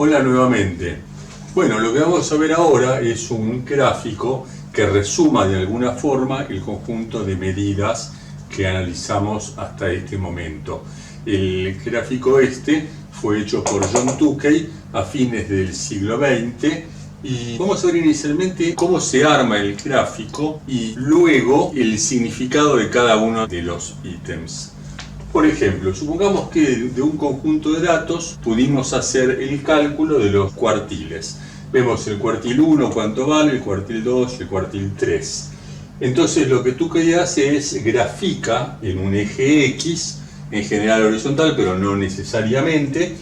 Hola nuevamente. Bueno, lo que vamos a ver ahora es un gráfico que resuma de alguna forma el conjunto de medidas que analizamos hasta este momento. El gráfico fue hecho por John Tukey a fines del siglo XX y vamos a ver inicialmente cómo se arma el gráfico y luego el significado de cada uno de los ítems. Por ejemplo, supongamos que de un conjunto de datos pudimos hacer el cálculo de los cuartiles. Vemos el cuartil 1 cuánto vale, el cuartil 2 y el cuartil 3. Entonces lo que Tukey hace es grafica en un eje X, en general horizontal, pero no necesariamente,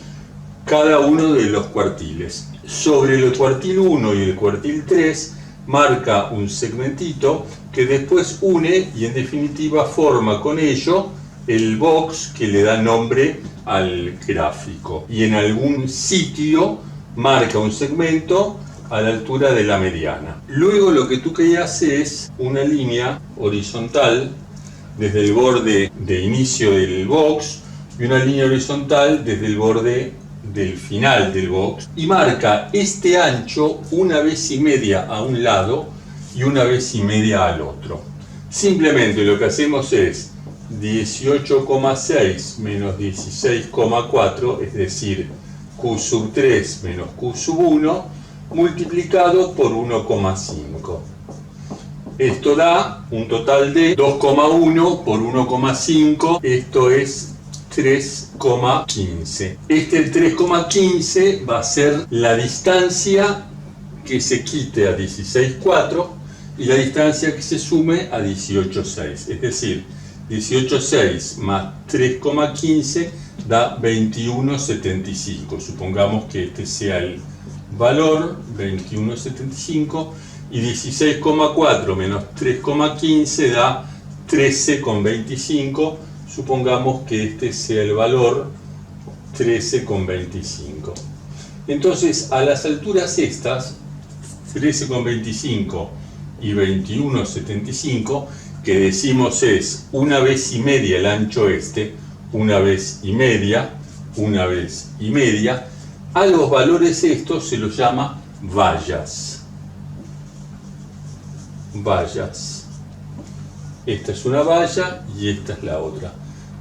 cada uno de los cuartiles. Sobre el cuartil 1 y el cuartil 3 marca un segmentito que después une y en definitiva forma con ello el box que le da nombre al gráfico. Y en algún sitio marca un segmento a la altura de la mediana. Luego lo que Tukey hace es una línea horizontal desde el borde de inicio del box y una línea horizontal desde el borde del final del box y marca este ancho una vez y media a un lado y una vez y media al otro. Simplemente lo que hacemos es 18,6 menos 16,4, es decir, Q sub 3 menos Q sub 1, multiplicado por 1,5. Esto da un total de 2,1 por 1,5, esto es 3,15. El 3,15 va a ser la distancia que se quite a 16,4 y la distancia que se sume a 18,6. Es decir, 18,6 más 3,15 da 21,75. Supongamos que este sea el valor, 21,75, y 16,4 menos 3,15 da 13,25. Supongamos que este sea el valor, 13,25. Entonces, a las alturas estas, 13,25 y 21,75, que decimos es una vez y media el ancho una vez y media, a los valores estos se los llama vallas. Vallas. Esta es una valla y esta es la otra.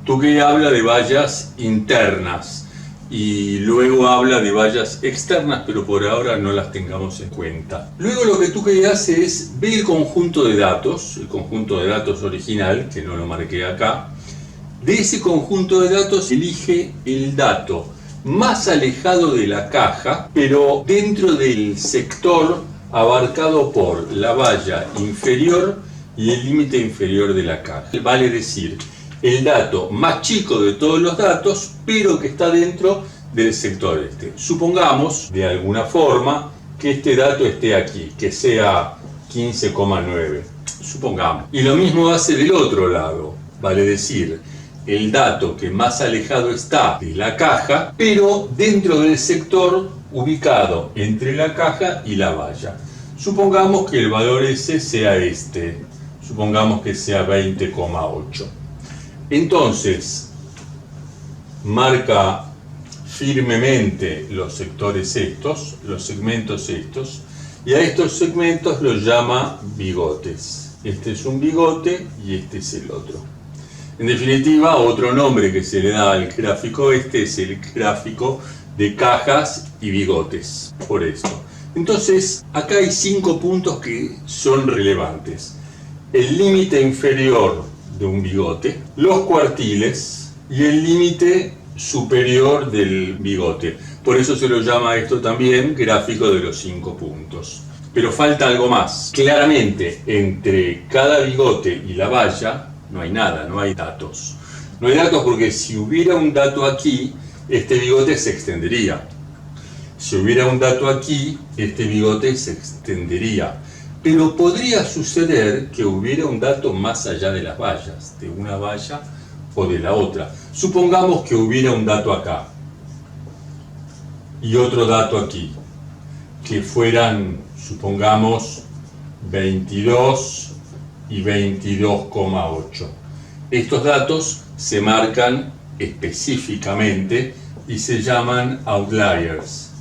Tukey habla de vallas internas y luego habla de vallas externas, pero por ahora no las tengamos en cuenta. Luego lo que Tukey hace es ver el conjunto de datos, el conjunto de datos original, que no lo marqué acá. De ese conjunto de datos elige el dato más alejado de la caja, pero dentro del sector abarcado por la valla inferior y el límite inferior de la caja. Vale decir, el dato más chico de todos los datos, pero que está dentro del sector Supongamos, de alguna forma, que este dato esté aquí, que sea 15,9. Supongamos. Y lo mismo hace del otro lado. Vale decir, el dato que más alejado está de la caja, pero dentro del sector ubicado entre la caja y la valla. Supongamos que el valor ese sea supongamos que sea 20,8. Entonces, marca firmemente los sectores los segmentos y a estos segmentos los llama bigotes. Este es un bigote y este es el otro. En definitiva, otro nombre que se le da al gráfico es el gráfico de cajas y bigotes, por esto. Entonces, acá hay 5 puntos que son relevantes. El límite inferior de un bigote, los cuartiles y el límite superior del bigote. Por eso se lo llama esto también gráfico de los 5 puntos. Pero falta algo más. Claramente, entre cada bigote y la valla no hay nada, no hay datos. No hay datos porque si hubiera un dato aquí, este bigote se extendería. Si hubiera un dato aquí, este bigote se extendería. Pero podría suceder que hubiera un dato más allá de las vallas, de una valla o de la otra. Supongamos que hubiera un dato acá y otro dato aquí, que fueran, supongamos, 22 y 22,8. Estos datos se marcan específicamente y se llaman outliers.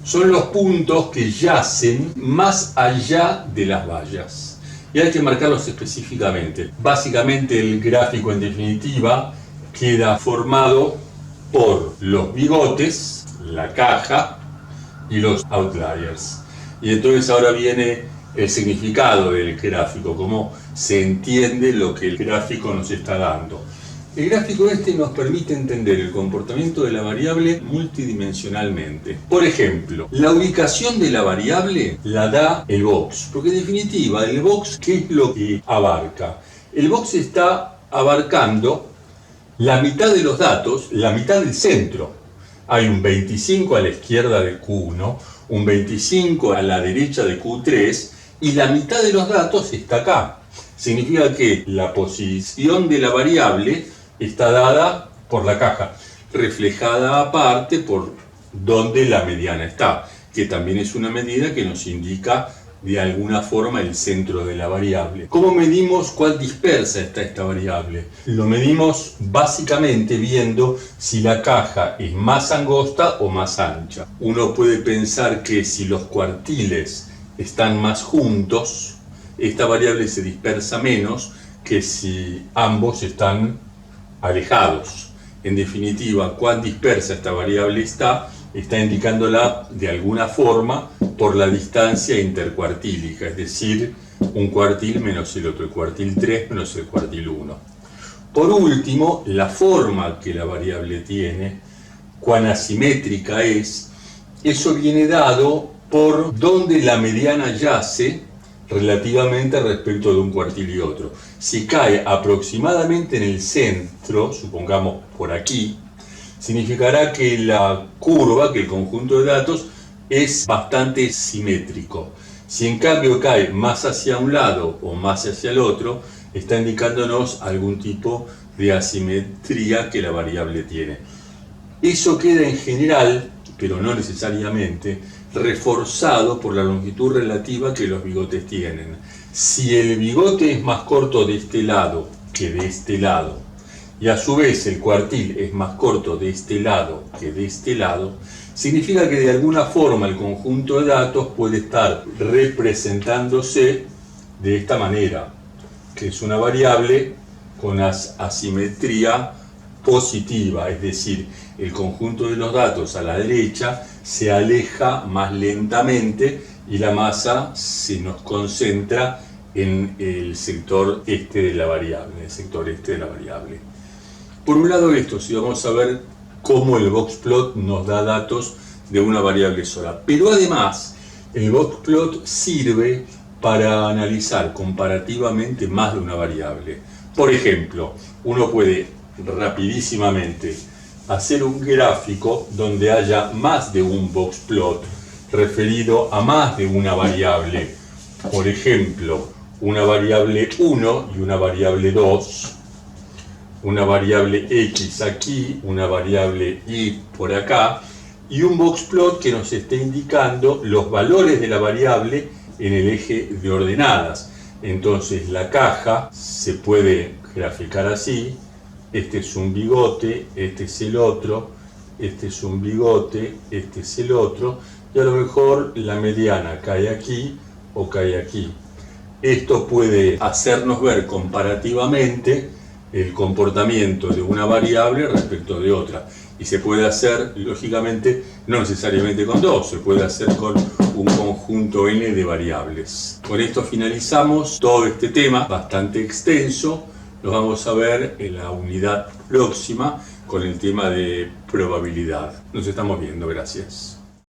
son los puntos que yacen más allá de las vallas. Y hay que marcarlos específicamente. Básicamente el gráfico en definitiva queda formado por los bigotes, la caja y los outliers. Y entonces ahora viene el significado del gráfico, cómo se entiende lo que el gráfico nos está dando. El gráfico nos permite entender el comportamiento de la variable multidimensionalmente. Por ejemplo, la ubicación de la variable la da el box, porque en definitiva el box, ¿qué es lo que abarca? El box está abarcando la mitad de los datos, la mitad del centro. Hay un 25 a la izquierda de Q1, un 25 a la derecha de Q3 y la mitad de los datos está acá. Significa que la posición de la variable está dada por la caja, reflejada aparte por donde la mediana está, que también es una medida que nos indica de alguna forma el centro de la variable. ¿Cómo medimos cuál dispersa está esta variable? Lo medimos básicamente viendo si la caja es más angosta o más ancha. Uno puede pensar que si los cuartiles están más juntos, esta variable se dispersa menos que si ambos están alejados. En definitiva, cuán dispersa esta variable está indicándola de alguna forma por la distancia intercuartílica, es decir, un cuartil menos el otro, el cuartil 3 menos el cuartil 1. Por último, la forma que la variable tiene, cuán asimétrica es, eso viene dado por donde la mediana yace relativamente respecto de un cuartil y otro. Si cae aproximadamente en el centro, supongamos por aquí, significará que la curva, que el conjunto de datos, es bastante simétrico. Si en cambio cae más hacia un lado o más hacia el otro, está indicándonos algún tipo de asimetría que la variable tiene. Eso queda en general, pero no necesariamente, reforzado por la longitud relativa que los bigotes tienen. Si el bigote es más corto de este lado que de este lado, y a su vez el cuartil es más corto de este lado que de este lado, significa que de alguna forma el conjunto de datos puede estar representándose de esta manera, que es una variable con asimetría positiva, es decir, el conjunto de los datos a la derecha se aleja más lentamente y la masa se nos concentra en el sector este de la variable, en el sector este de la variable. Por un lado esto, si vamos a ver cómo el boxplot nos da datos de una variable sola, pero además el boxplot sirve para analizar comparativamente más de una variable. Por ejemplo, uno puede rapidísimamente hacer un gráfico donde haya más de un boxplot referido a más de una variable. Por ejemplo, una variable 1 y una variable 2, una variable x aquí, una variable y por acá, y un boxplot que nos esté indicando los valores de la variable en el eje de ordenadas. Entonces la caja se puede graficar así: este es un bigote, este es el otro, este es un bigote, este es el otro, y a lo mejor la mediana cae aquí o cae aquí. Esto puede hacernos ver comparativamente el comportamiento de una variable respecto de otra, y se puede hacer, lógicamente, no necesariamente con dos, se puede hacer con un conjunto n de variables. Con esto finalizamos todo este tema bastante extenso. Nos vamos a ver en la unidad próxima con el tema de probabilidad. Nos estamos viendo, gracias.